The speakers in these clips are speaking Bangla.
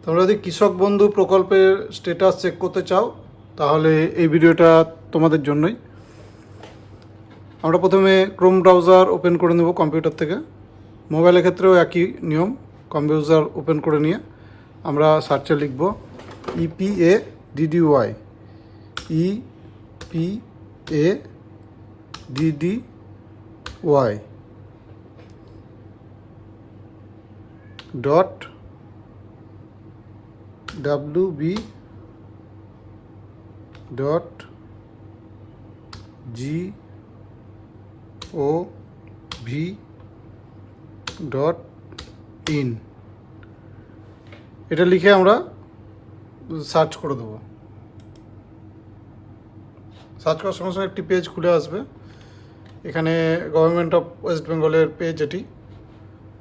তোমরা যদি কৃষক বন্ধু প্রকল্পের স্ট্যাটাস চেক করতে চাও তাহলে এই ভিডিওটা তোমাদের জন্যই। আমরা প্রথমে ক্রোম ব্রাউজার ওপেন করে নেব কম্পিউটার থেকে। মোবাইলের ক্ষেত্রেও একই নিয়ম, কম্পিউটার ওপেন করে নিয়ে আমরা সার্চে লিখব EPADDY EPADDY dot WB dot GOV dot in এটা লিখে আমরা সার্চ করে দেবো। সার্চ করার সঙ্গে সঙ্গে একটি পেজ খুলে আসবে। এখানে গভর্নমেন্ট অফ ওয়েস্ট বেঙ্গলের পেজ এটি।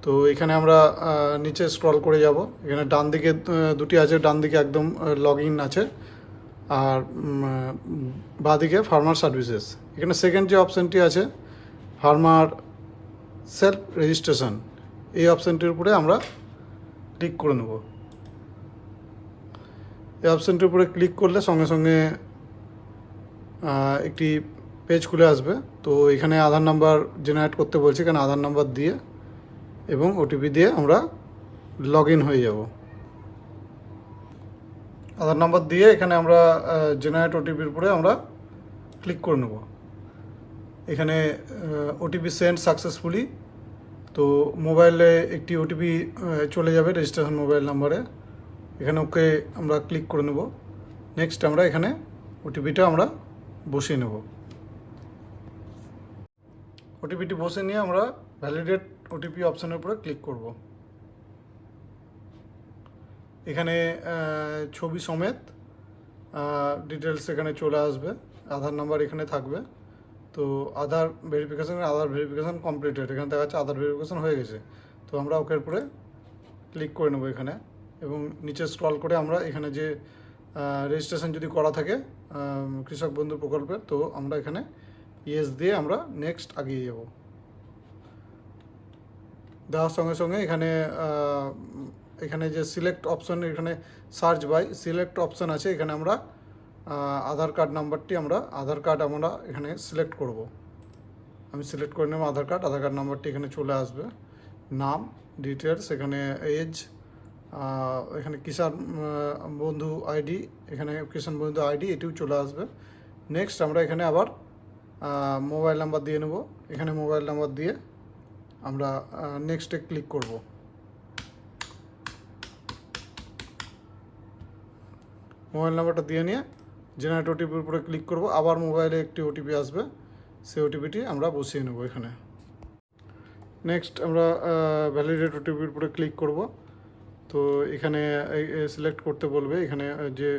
তো এখানে আমরা নিচে স্ক্রল করে যাব। এখানে ডান দিকে দুটি আছে, ডান দিকে একদম লগ ইন আছে, আর বাঁ দিকে ফার্মার সার্ভিসেস। এখানে সেকেন্ড যে অপশানটি আছে ফার্মার সেলফ রেজিস্ট্রেশন, এই অপশানটির উপরে আমরা ক্লিক করে নেব। এই অপশানটির উপরে ক্লিক করলে সঙ্গে সঙ্গে একটি পেজ খুলে আসবে। তো এখানে আধার নাম্বার জেনারেট করতে বলছে, এখানে আধার নাম্বার দিয়ে এবং ওটিপি দিয়ে আমরা লগ ইন হয়ে যাব। আধার নাম্বার দিয়ে এখানে আমরা জেনারেট ওটিপির উপরে আমরা ক্লিক করে নেব। এখানে ওটিপি সেন্ড সাকসেসফুলি, তো মোবাইলে একটি ওটিপি চলে যাবে রেজিস্ট্রেশন মোবাইল নাম্বারে। এখানে ওকে আমরা ক্লিক করে নেব। নেক্সট আমরা এখানে ওটিপিটা আমরা বসিয়ে নেব। ওটিপিটি বসে নিয়ে আমরা ভ্যালিডেট ওটিপি অপশানের উপরে ক্লিক করব। এখানে ছবি সমেত ডিটেলস এখানে চলে আসবে, আধার নাম্বার এখানে থাকবে। তো আধার ভেরিফিকেশান কমপ্লিটেড, এখানে দেখা যাচ্ছে আধার ভেরিফিকেশান হয়ে গেছে। তো আমরা ওকের উপরে ক্লিক করে নেব এখানে, এবং নিচে স্ক্রল করে আমরা এখানে যে রেজিস্ট্রেশন যদি করা থাকে কৃষক বন্ধু প্রকল্পের, তো আমরা এখানে ইয়েস দিয়ে আমরা নেক্সট এগিয়ে যাব। দেওয়ার সঙ্গে সঙ্গে এখানে যে সিলেক্ট অপশান, এখানে সার্চ বাই সিলেক্ট অপশান আছে, এখানে আমরা আধার কার্ড নাম্বারটি আধার কার্ড আমরা এখানে সিলেক্ট করব। আমি সিলেক্ট করে নেব আধার কার্ড নাম্বারটি এখানে চলে আসবে। নাম, ডিটেলস, এখানে এজ, এখানে কিষাণ বন্ধু আইডি, এখানে কিষাণ বন্ধু আইডি এটিও চলে আসবে। নেক্সট আমরা এখানে আবার মোবাইল নাম্বার দিয়ে নেব। এখানে মোবাইল নাম্বার দিয়ে আমরা নেক্সটে ক্লিক করব। মোবাইল নাম্বারটা দিয়ে নিয়ে জেনারেট ওটিপির উপরে ক্লিক করব। আবার মোবাইলে একটি ওটিপি আসবে, সেই ওটিপিটি আমরা বসিয়ে নেব এখানে। নেক্সট আমরা ভ্যালিডেট ওটিপির উপরে ক্লিক করব। তো এখানে সিলেক্ট করতে বলবে, এখানে যে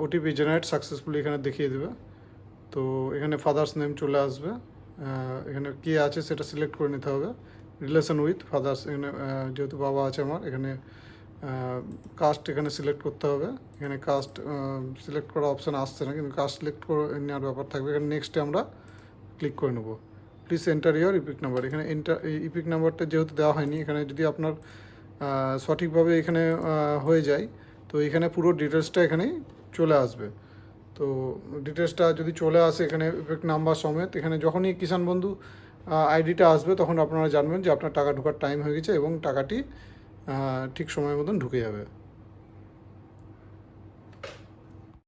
ওটিপি জেনারেট সাকসেসফুলি এখানে দেখিয়ে দেবে। তো এখানে ফাদার্স নেম চলে আসবে, এখানে কে আছে সেটা সিলেক্ট করে নিতে হবে। রিলেশন উইথ ফাদার্স, এখানে যেহেতু বাবা আছে আমার, এখানে কাস্ট এখানে সিলেক্ট করতে হবে। এখানে কাস্ট সিলেক্ট করা অপশান আসছে না, কিন্তু কাস্ট সিলেক্ট করে নেওয়ার ব্যাপার থাকবে। এখানে নেক্সটে আমরা ক্লিক করে নেব। Please enter your epic number. এখানে ইপিক নাম্বারটা যেহেতু দেওয়া হয়নি, এখানে যদি আপনার সঠিকভাবে এখানে হয়ে যায়, তো এখানে পুরো ডিটেলসটা এখানেই চলে আসবে। তো ডিটেলসটা যদি চলে আসে এখানে ইপিক নাম্বার সমেত, এখানে যখনই কিষাণ বন্ধু আইডিটা আসবে তখন আপনারা জানবেন যে আপনার টাকা ঢোকার টাইম হয়ে গেছে এবং টাকাটি ঠিক সময় মতন ঢুকে যাবে।